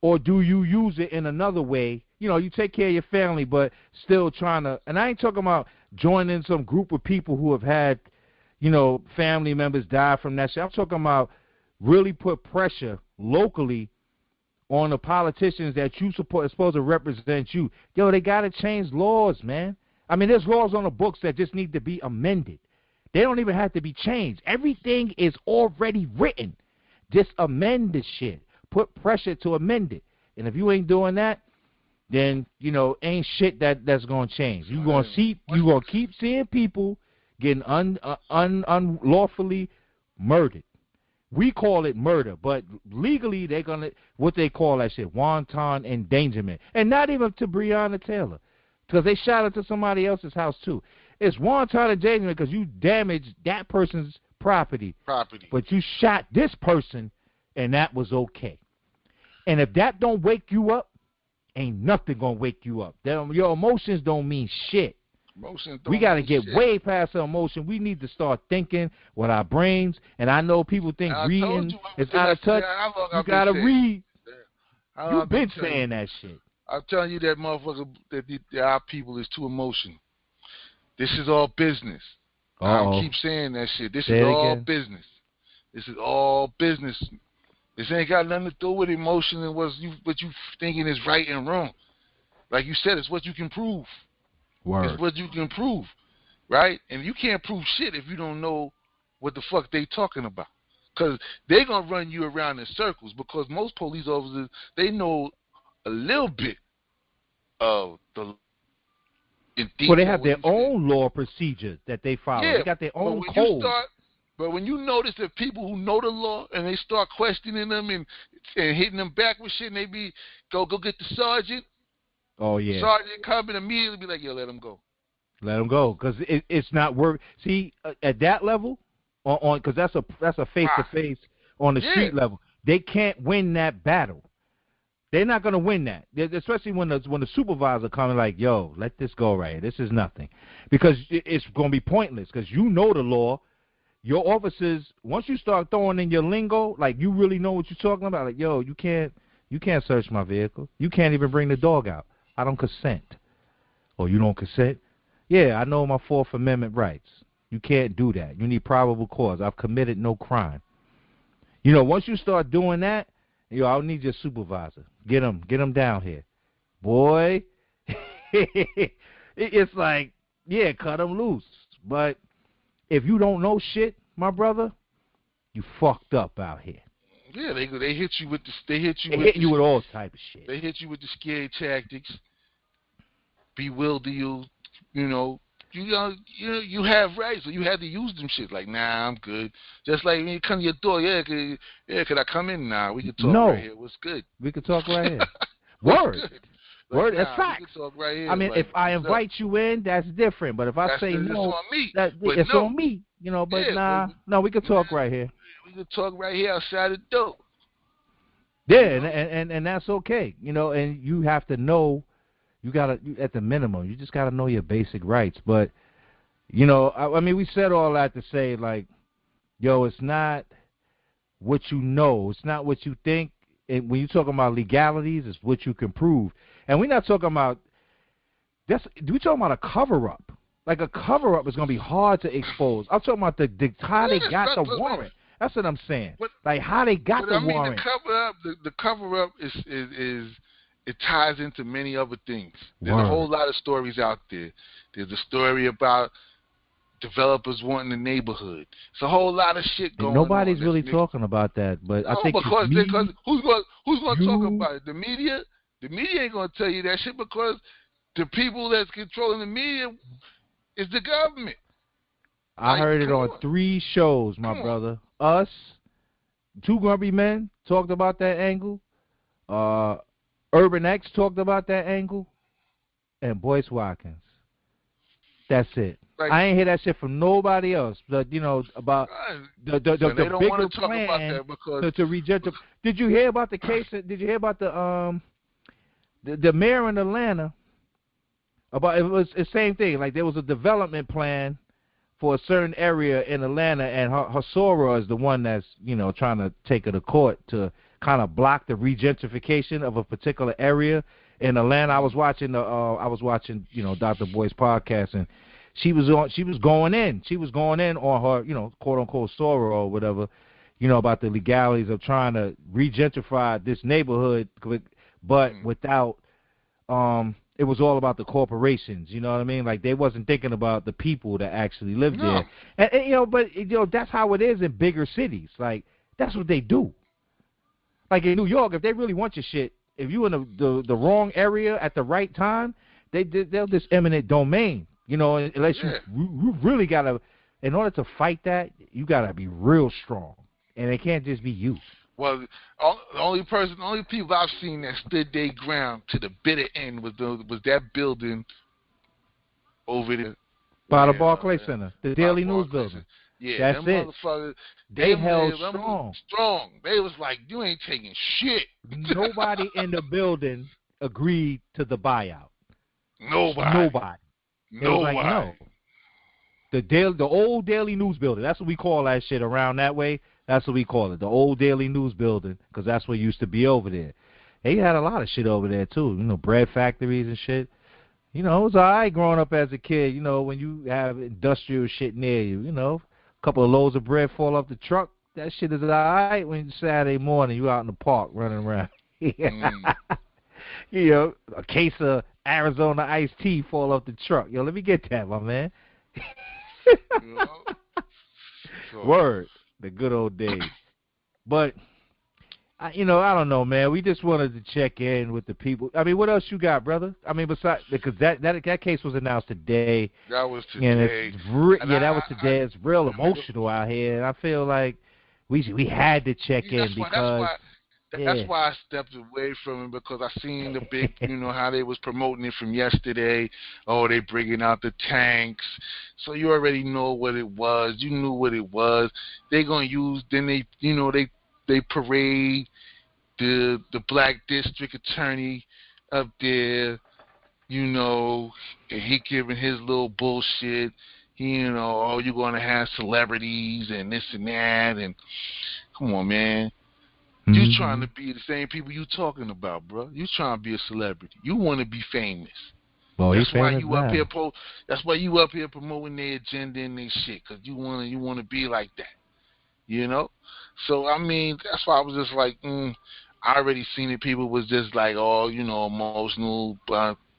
Or do you use it in another way? You take care of your family, but still trying to, and I ain't talking about joining some group of people who have had, family members die from that shit. I'm talking about really put pressure locally on the politicians that you support, supposed to represent you. Yo, they got to change laws, man. I mean, there's laws on the books that just need to be amended. They don't even have to be changed. Everything is already written. Just amend the shit. Put pressure to amend it. And if you ain't doing that, then, ain't shit that's going to change. You're going to keep seeing people getting unlawfully murdered. We call it murder, but legally they're going to, what they call that shit, wanton endangerment. And not even to Breonna Taylor, because they shot it to somebody else's house too. It's wanton endangerment because you damaged that person's property. But you shot this person, and that was okay. And if that don't wake you up, ain't nothing going to wake you up. Your emotions don't mean shit. We got to get way past our emotion. We need to start thinking with our brains. And I know people think reading is out of touch. You got to read. You've been saying that shit. I'm telling you that motherfucker, that our people is too emotional. This is all business. I keep saying that shit. This is all business. This is all business. This ain't got nothing to do with emotion and what you thinking is right and wrong. Like you said, it's what you can prove. Word. It's what you can prove, right? And you can't prove shit if you don't know what the fuck they talking about. Because they're going to run you around in circles because most police officers, they know a little bit of the... Well, they have their own law procedures that they follow. Yeah, they got their own code. But when you notice that people who know the law and they start questioning them and hitting them back with shit, and they be, go get the sergeant. Oh, yeah. Sergeant come and immediately be like, yo, let him go. Let him go, because it's not work. See, at that level, because that's a face-to-face on the street level, they can't win that battle. They're not going to win that, especially when the supervisor comes like, yo, let this go right here. This is nothing. Because it's going to be pointless, because you know the law. Your officers, once you start throwing in your lingo, like you really know what you're talking about, like, yo, you can't search my vehicle. You can't even bring the dog out. I don't consent. Oh, you don't consent? Yeah, I know my Fourth Amendment rights. You can't do that. You need probable cause. I've committed no crime. Once you start doing that, I'll need your supervisor. Get him down here. Boy, it's like, yeah, cut him loose. But if you don't know shit, my brother, you fucked up out here. Yeah, they hit you with with all type of shit. They hit you with the scary tactics, bewilder you. You have rights, so you had to use them shit. Like, nah, I'm good. Just like when you come to your door, could I come in now? We can talk right here. What's good? We can talk right here. Word. Word, that's fact. Right here. I mean, if I invite you in, that's different. But if I say no, it's on me. But no, we can talk right here. We can talk right here outside the door. Yeah, and that's okay. And you have to know. You gotta at the minimum. You just gotta know your basic rights. But I mean, we said all that to say like, yo, it's not what you know. It's not what you think. And when you're talking about legalities, it's what you can prove. And we're not talking about we're talking about a cover up. Like a cover up is gonna be hard to expose. I'm talking about how they got the warrant. That's what I'm saying. Like how they got the warrant. The cover up is it ties into many other things. There's a whole lot of stories out there. There's a story about developers wanting the neighborhood. It's a whole lot of shit going on. Nobody's really talking about that, but I think because who's going to talk about it? The media? The media ain't going to tell you that shit because the people that's controlling the media is the government. I heard it on 3 shows, my brother. Us, 2 Grumpy Men talked about that angle. Urban X talked about that angle. And Boyce Watkins. That's it. Like, I ain't hear that shit from nobody else. But about the bigger plan to regentrify. Did you hear about the case? Did you hear about the mayor in Atlanta? It was the same thing. Like there was a development plan for a certain area in Atlanta, and Hasora is the one that's trying to take her to court to kind of block the regentrification of a particular area in Atlanta. I was watching Dr. Boy's podcast, and she was going in on her quote unquote Sora or whatever, about the legalities of trying to regentrify this neighborhood, but without it was all about the corporations, you know what I mean? Like they wasn't thinking about the people that actually lived there. And but that's how it is in bigger cities. Like that's what they do. Like in New York, if they really want your shit, if you in the wrong area at the right time, they'll just eminent domain. Unless you really gotta, in order to fight that, you gotta be real strong, and it can't just be you. Well, the only people I've seen that stood their ground to the bitter end was that building over there by the Barclay Center, the Daily News building. Yeah, that's it. They held strong. They was like, you ain't taking shit. Nobody in the building agreed to the buyout. Nobody. It was like, no. The old Daily News building. That's what we call that shit around that way. That's what we call it, the old Daily News building, because that's what used to be over there. They had a lot of shit over there too. Bread factories and shit. It was all right growing up as a kid. When you have industrial shit near you. A couple of loads of bread fall off the truck. That shit is all right when it's Saturday morning. You out in the park running around. A case of Arizona iced tea fall off the truck. Yo, let me get that, my man. Word. The good old days. But, I don't know, man. We just wanted to check in with the people. I mean, what else you got, brother? I mean, besides, because that case was announced today. That was today. That was today. It's real emotional out here. And I feel like we had to check in because... That's why I stepped away from it, because I seen the big, how they was promoting it from yesterday. Oh, they bringing out the tanks. So you already know what it was. You knew what it was. They gonna use, then they parade the black district attorney up there, and he giving his little bullshit. You're gonna have celebrities and this and that, and come on, man. You trying to be the same people you talking about, bro. You trying to be a celebrity. You want to be famous. Well, that's why you up here. That's why you up here promoting their agenda and their shit, because you want to be like that. So I mean, that's why I was just like, I already seen it. People was just like, emotional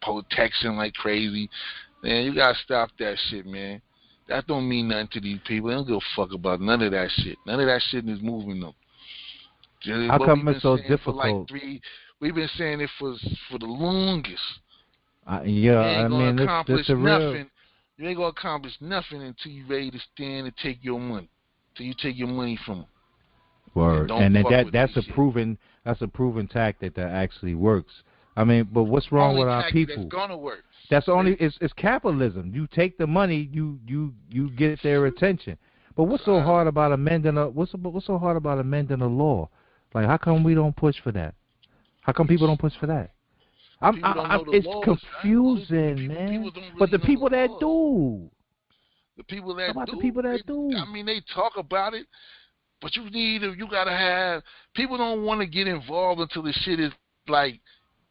protection like crazy. Man, you gotta stop that shit, man. That don't mean nothing to these people. They don't give a fuck about none of that shit. None of that shit is moving them. How come it's so difficult? We've been saying it for the longest. I mean, it's a real... You ain't gonna accomplish nothing until you ready to stand and take your money. Till you take your money from them. Word, and that's a proven tactic that actually works. I mean, but what's wrong with our people? That's gonna work. That's only it's capitalism. You take the money, you get their attention. But what's so hard about amending what's so hard about amending a law? Like, how come we don't push for that? How come people don't push for that? People don't know the It's laws. confusing, man. People don't really But the know people the that laws. do. The people How that about do, the people that do? I mean, they talk about it, but you gotta have. People don't want to get involved until the shit is like,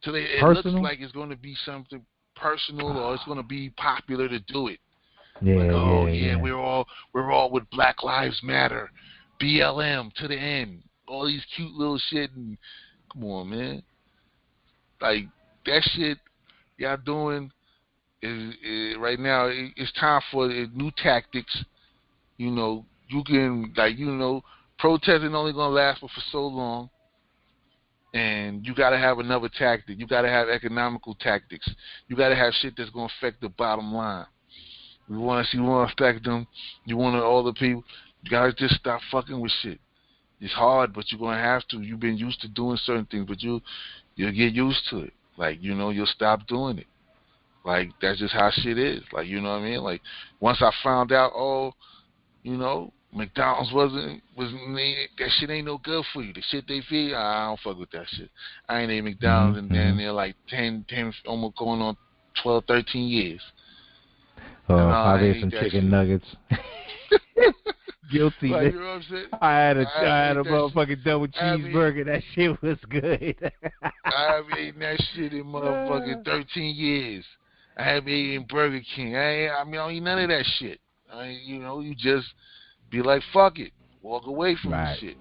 it looks Personal? like it's going to be something personal or it's going to be popular to do it. Yeah, Like, oh yeah. we're all with Black Lives Matter, BLM to the end. All these cute little shit, and come on, man. Like, that shit y'all doing is right now. It's time for new tactics. You know, you can, like, protesting only gonna last for so long, and you gotta have another tactic. You gotta have economical tactics. You gotta have shit that's gonna affect the bottom line. You want to affect them. You want all the people. You gotta just stop fucking with shit. It's hard, but you're gonna have to. You've been used to doing certain things, but you'll get used to it. Like, you'll stop doing it. Like, that's just how shit is. Like, you know what I mean? Like, once I found out, McDonald's wasn't that shit ain't no good for you. The shit they feed, I don't fuck with that shit. I ain't ate McDonald's and then they're like 10, almost going on 12, 13 years. How there's some chicken shit. nuggets. Guilty. Like, you know what I'm saying? I had a motherfucking double cheeseburger. That shit was good. I haven't eaten that shit in motherfucking 13 years. I haven't eaten Burger King. I don't eat none of that shit. You just be like, fuck it. Walk away from the shit.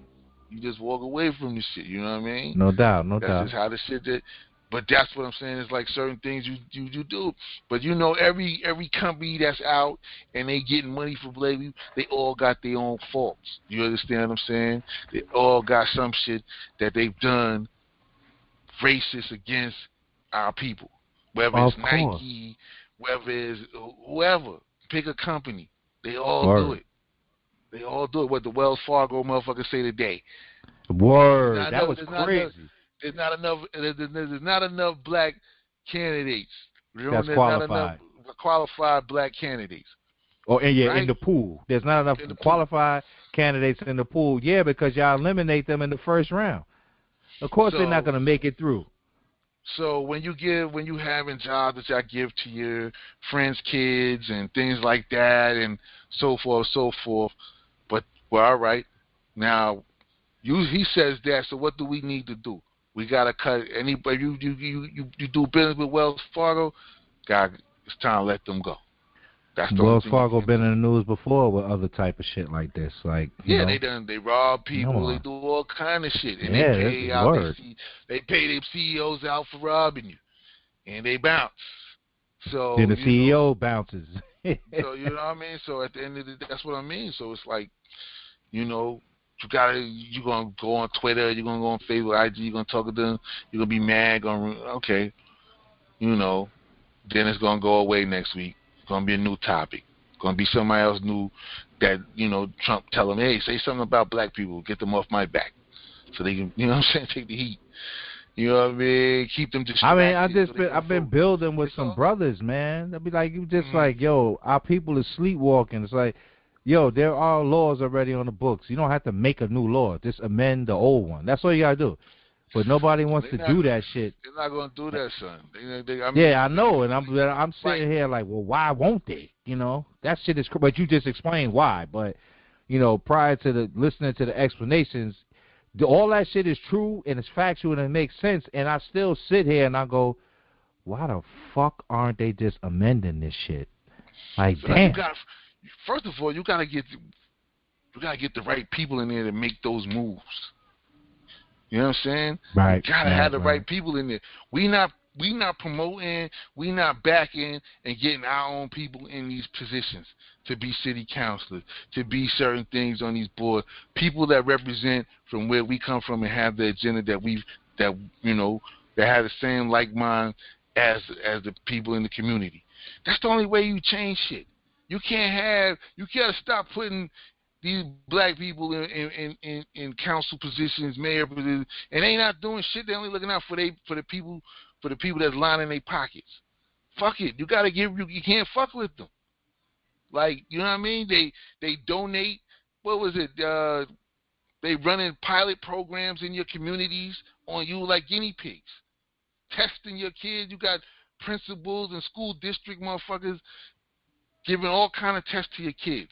You just walk away from the shit. You know what I mean? No doubt. That's just how the shit did. But that's what I'm saying. It's like certain things you do. But every company that's out and they getting money for black, they all got their own faults. You understand what I'm saying? They all got some shit that they've done racist against our people. Whether it's Nike, whether it's whoever. Pick a company. They all do it. They all do it. What the Wells Fargo motherfuckers say today. Word. That was crazy. There's not enough black candidates. That's qualified. Not enough qualified black candidates. In the pool. There's not enough qualified candidates in the pool. Yeah, because y'all eliminate them in the first round. Of course, they're not going to make it through. So when you having jobs that y'all give to your friends' kids and things like that and so forth, but all right, now he says that. So what do we need to do? We gotta cut anybody. You do business with Wells Fargo, God, it's time to let them go. That's the Wells Fargo been in the news before with other type of shit like this. Like, they rob people, they do all kind of shit, and they pay their CEOs out for robbing you, and they bounce. So then the CEO bounces. So you know what I mean. So at the end of the day, that's what I mean. So it's like, you're gonna go on Twitter, you're gonna go on Facebook, IG, you're gonna talk to them, you're gonna be mad, okay, then it's gonna go away next week. It's gonna be a new topic. It's gonna be somebody else new that, Trump tell them, hey, say something about black people, get them off my back, so they can, take the heat. You know what I mean? Keep them distracted. I've been building with some brothers, man. They'll be like, you just like, yo, our people are sleepwalking. It's like, yo, there are laws already on the books. You don't have to make a new law. Just amend the old one. That's all you gotta do. But nobody wants to do that shit. They're not gonna do that, son. I know, and I'm sitting here like, well, why won't they? That shit is. But you just explained why. But prior to listening to the explanations, all that shit is true and it's factual and it makes sense. And I still sit here and I go, why the fuck aren't they just amending this shit? Like, so damn. First of all, you gotta get the right people in there to make those moves. You know what I'm saying? Right. You gotta have the right people in there. We not promoting, we not backing and getting our own people in these positions to be city councilors, to be certain things on these boards. People that represent from where we come from and have the agenda that have the same like mind as the people in the community. That's the only way you change shit. You gotta stop putting these black people in council positions, mayor positions, and they not doing shit. They only looking out for the people that's lining their pockets. Fuck it. You can't fuck with them. Like, you know what I mean? They donate. What was it? They running pilot programs in your communities on you like guinea pigs. Testing your kids. You got principals and school district motherfuckers giving all kind of tests to your kids.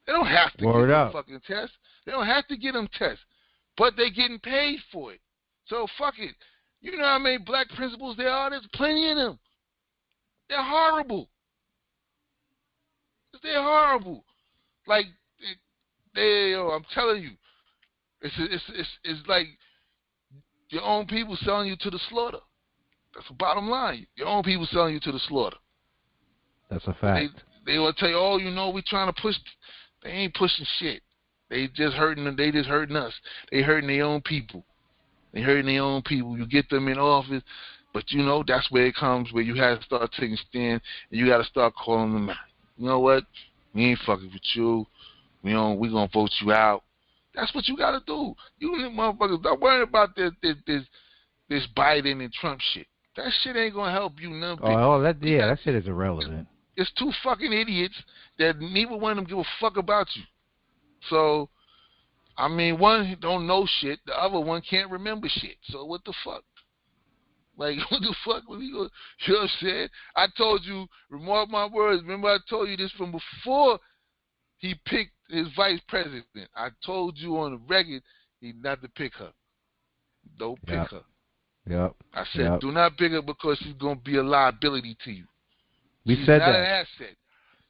They don't have to give them fucking tests. They don't have to get them tests. But they getting paid for it. So fuck it. You know how many black principals there are? There's plenty of them. They're horrible. They're horrible. Like, I'm telling you, it's like your own people selling you to the slaughter. That's the bottom line. Your own people selling you to the slaughter. That's a fact. They will tell you, oh, you know, we trying to push. They ain't pushing shit. They just hurting them. They just hurting us. They hurting their own people. They hurting their own people. You get them in office, but you know that's where it comes, where you have to start taking a stand, and you got to start calling them out. You know what? We ain't fucking with you. We gonna vote you out. That's what you got to do. You motherfuckers, don't worry about this Biden and Trump shit. That shit ain't gonna help you none. That shit is irrelevant. It's two fucking idiots that neither one of them give a fuck about you. So, I mean, one don't know shit, the other one can't remember shit. So what the fuck? Like, what the fuck? You know what I'm saying? I told you, remark my words. Remember I told you this from before he picked his vice president. I told you on the record not to pick her. Don't pick her. Yep. I said, do not pick her because she's going to be a liability to you. She's not an asset.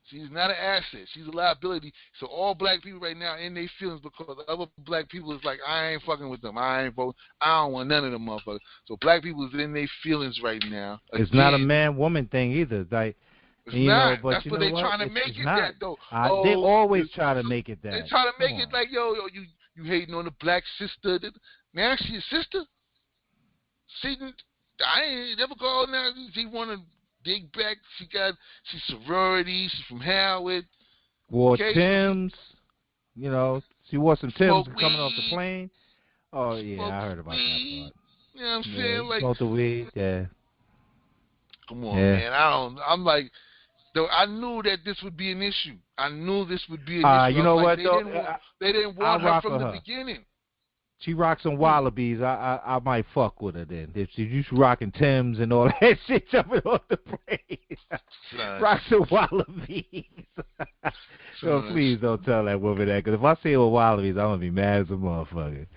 She's not an asset. She's a liability. So all black people right now in their feelings because other black people is like, I ain't fucking with them. I ain't voting. I don't want none of them motherfuckers. So black people is in their feelings right now. It's not a man-woman thing either. Like, it's not. That's what they're trying to make it that, though. They always try to make it that. They try to make it like, yo, you hating on the black sister. Now she's a sister? I ain't never called now. She want to dig back. She's sorority. She's from Howard. Wore Timbs. You know, she wore some Timbs coming off the plane. Oh, yeah, I heard about that part. You know what I'm saying? Like, smoked the weed, yeah. Come on, man. I'm like, though I knew that this would be an issue. I knew this would be an issue. You know what, they didn't want her from the beginning. She rocks some Wallabies. I might fuck with her then. If she's rocking Timbs and all that shit jumping off the plane. Rock some Wallabies. So please don't tell that woman that. Because if I see her with Wallabies, I'm going to be mad as a motherfucker.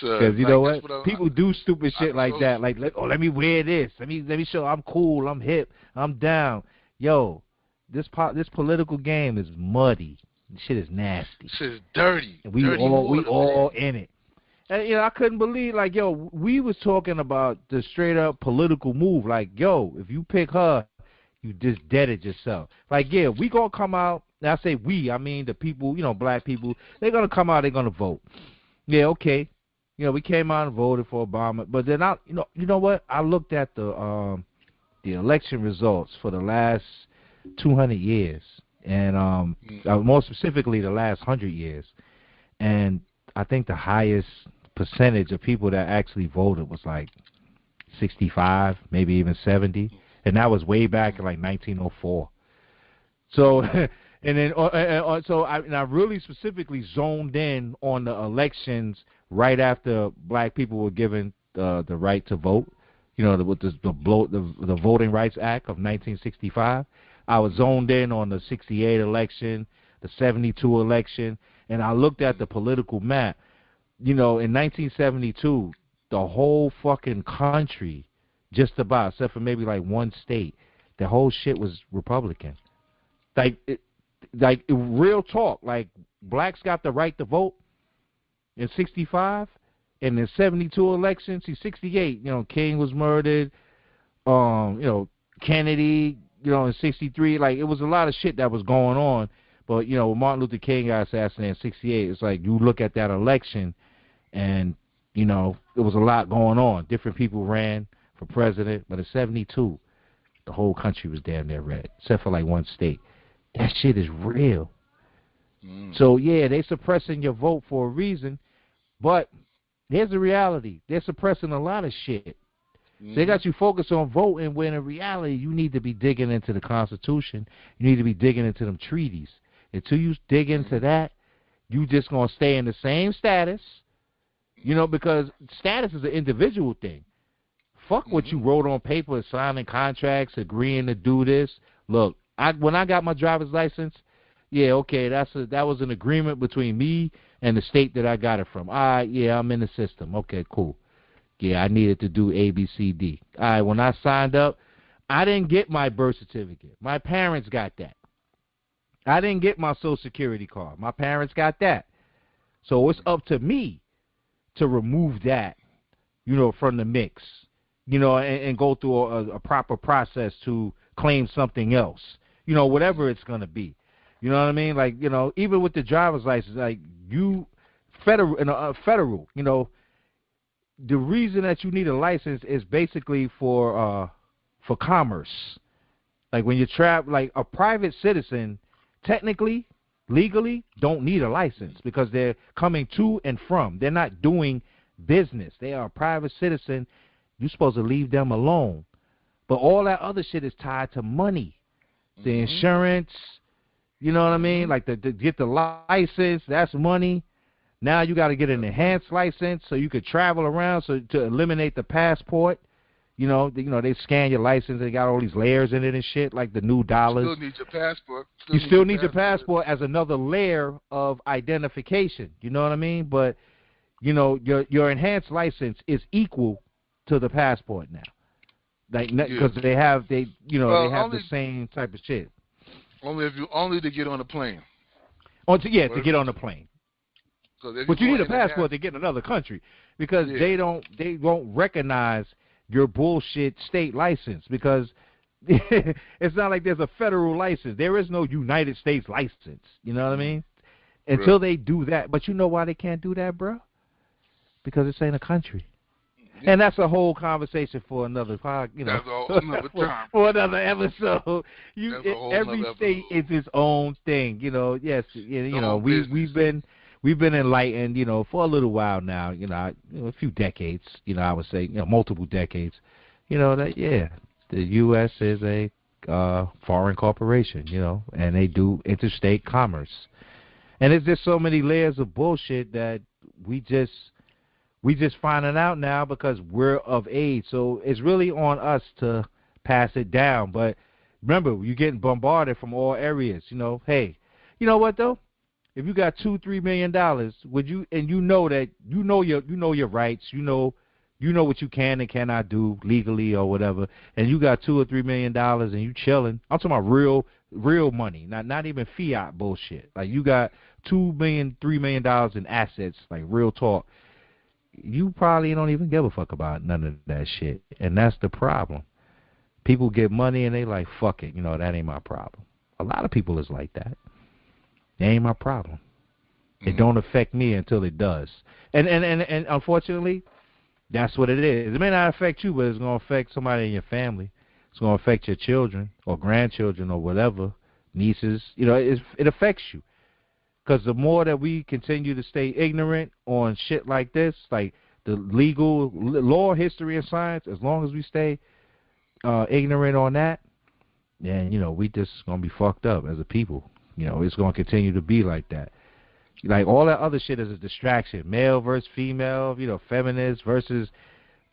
Because you know what? People do stupid shit like that. Like, let me wear this. Let me show I'm cool. I'm hip. I'm down. Yo, this political game is muddy. This shit is nasty. Shit is dirty. And we all in it. And, you know, I couldn't believe, like, yo, we was talking about the straight-up political move. Like, yo, if you pick her, you just deaded yourself. Like, yeah, we going to come out. And I say we, I mean the people, you know, black people. They're going to come out. They're going to vote. Yeah, okay. You know, we came out and voted for Obama. But then, you know what? I looked at the election results for the last 200 years. And more specifically, the last 100 years. And I think the highest percentage of people that actually voted was like 65, maybe even 70, and that was way back in like 1904. So, and then I really specifically zoned in on the elections right after black people were given the right to vote. You know, with the Voting Rights Act of 1965. I was zoned in on the 68 election, the 72 election. And I looked at the political map. You know, in 1972, the whole fucking country, just about, except for maybe like one state, the whole shit was Republican. Like real talk. Like, blacks got the right to vote in 65, and in 72 elections, 68, you know, King was murdered, you know, Kennedy, you know, in 63. Like, it was a lot of shit that was going on. But, you know, when Martin Luther King got assassinated in 68, it's like you look at that election and, you know, there was a lot going on. Different people ran for president. But in 72, the whole country was damn near red, except for like one state. That shit is real. So, yeah, they suppressing your vote for a reason. But here's the reality. They're suppressing a lot of shit. They got you focused on voting when in reality you need to be digging into the Constitution. You need to be digging into them treaties. Until you dig into that, you just going to stay in the same status, you know, because status is an individual thing. Fuck what you wrote on paper, signing contracts, agreeing to do this. Look, when I got my driver's license, yeah, okay, that was an agreement between me and the state that I got it from. All right, yeah, I'm in the system. Okay, cool. Yeah, I needed to do A, B, C, D. All right, when I signed up, I didn't get my birth certificate. My parents got that. I didn't get my Social Security card. My parents got that. So it's up to me to remove that, you know, from the mix, you know, and go through a proper process to claim something else, you know, whatever it's going to be. You know what I mean? Like, you know, even with the driver's license, like federal, you know, the reason that you need a license is basically for commerce. Like when you travel, like a private citizen, technically, legally, don't need a license because they're coming to and from. They're not doing business. They are a private citizen. You're supposed to leave them alone. But all that other shit is tied to money. The insurance, you know what I mean? Like to get the license, that's money. Now you got to get an enhanced license so you could travel around, so to eliminate the passport. You know, they scan your license. They got all these layers in it and shit, like the new dollars. You still need your passport. You still need your passport as another layer of identification. You know what I mean? But, you know, your enhanced license is equal to the passport now. Like, because they have the same type of shit. Only to get on a plane. To get on the plane. But you need a passport to get in another country because they won't recognize your bullshit state license because it's not like there's a federal license. There is no United States license. You know what I mean? Until they do that. But you know why they can't do that, bro? Because this ain't a country. And that's a whole conversation for another another time. for another episode. Every state is its own thing. You know, yes, you know, we've been enlightened, you know, for a little while now, you know, a few decades, you know, I would say, you know, multiple decades, you know, that, the U.S. is a foreign corporation, you know, and they do interstate commerce. And it's just so many layers of bullshit that we just finding out now because we're of age. So it's really on us to pass it down. But remember, you're getting bombarded from all areas, you know. Hey, you know what, though? If you got $2-3 million, would you? And you know that you know your rights. You know what you can and cannot do legally or whatever. And you got $2 or $3 million and you chilling. I'm talking about real money, not even fiat bullshit. Like you got $2 million, $3 million in assets, like real talk. You probably don't even give a fuck about none of that shit, and that's the problem. People get money and they like, fuck it, you know, that ain't my problem. A lot of people is like that. It ain't my problem. It don't affect me until it does. And unfortunately, that's what it is. It may not affect you, but it's going to affect somebody in your family. It's going to affect your children or grandchildren or whatever, nieces. You know, it affects you. Because the more that we continue to stay ignorant on shit like this, like the legal law, history, and science, as long as we stay ignorant on that, then, you know, we just going to be fucked up as a people. You know, it's going to continue to be like that. Like, all that other shit is a distraction. Male versus female, you know, feminist versus,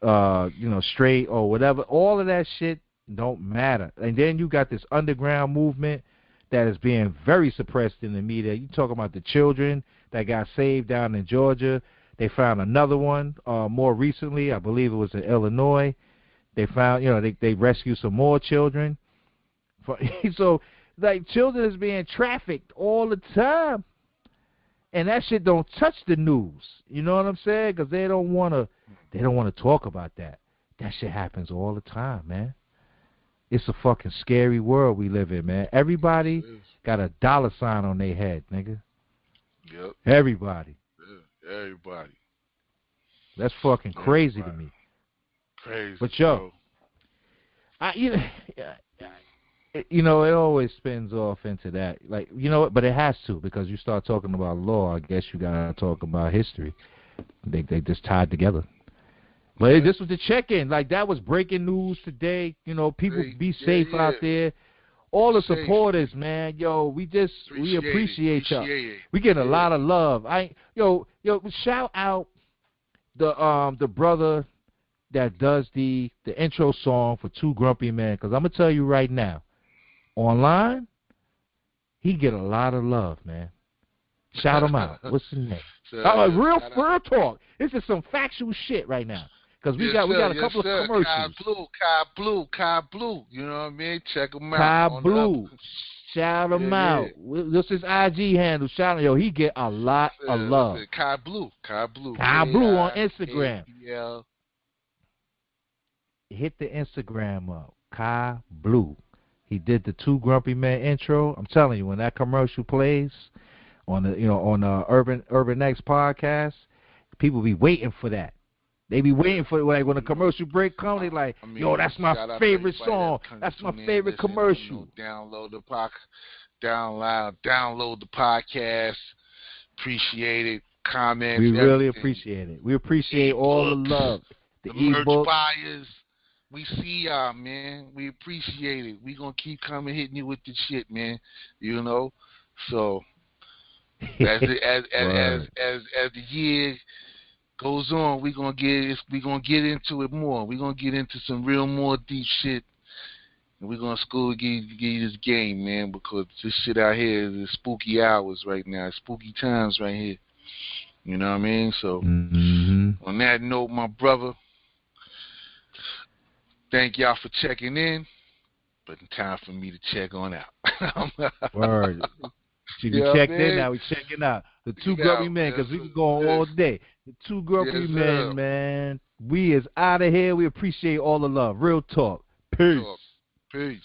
you know, straight or whatever. All of that shit don't matter. And then you got this underground movement that is being very suppressed in the media. You talking about the children that got saved down in Georgia. They found another one more recently. I believe it was in Illinois. They found, you know, they rescued some more children. So, like, children is being trafficked all the time. And that shit don't touch the news. You know what I'm saying? Because they don't want to talk about that. That shit happens all the time, man. It's a fucking scary world we live in, man. Everybody got a dollar sign on their head, nigga. Yep. Everybody. Yeah, everybody. That's fucking crazy to me. Crazy. But yo, you know, it always spins off into that. Like, you know what? But it has to, because you start talking about law, I guess you gotta talk about history. They just tied together. But this was the check-in. Like, that was breaking news today. You know, people be safe out there. all the supporters, man. Yo, we appreciate y'all. We get a lot of love. Yo, shout out the brother that does the intro song for Two Grumpy Men, because I'm gonna tell you right now, online, he get a lot of love, man. Shout him out. What's his name? Real talk. This is some factual shit right now. Because we got a couple of commercials. Kai Blue. You know what I mean? Check him out. Kai Blue. Shout him out. This is IG handle. Shout him. Yo, he get a lot of love. Kai Blue on Instagram. Hit the Instagram up. Kai Blue. He did the Two Grumpy Men intro. I'm telling you, when that commercial plays on the Urban X podcast, people be waiting for that. They be waiting for it. Like when a commercial break comes, they like, yo, that's my favorite song. That's my favorite commercial. Download the podcast. Appreciate it. Comments. We really appreciate it. We appreciate all the love. The merch buyers. We see y'all, man. We appreciate it. We gonna keep coming, hitting you with the shit, man. You know. So as the year goes on, we gonna get into it more. We gonna get into some more deep shit, and we gonna give you this game, man, because this shit out here is spooky hours right now, spooky times right here. You know what I mean? So on that note, my brother, thank y'all for checking in, but it's time for me to check on out. Word. We checked in now. We checking out the Two Grumpy Men, because we can go on all day. The Two Grumpy Men, man. We is out of here. We appreciate all the love. Real talk. Peace. Peace.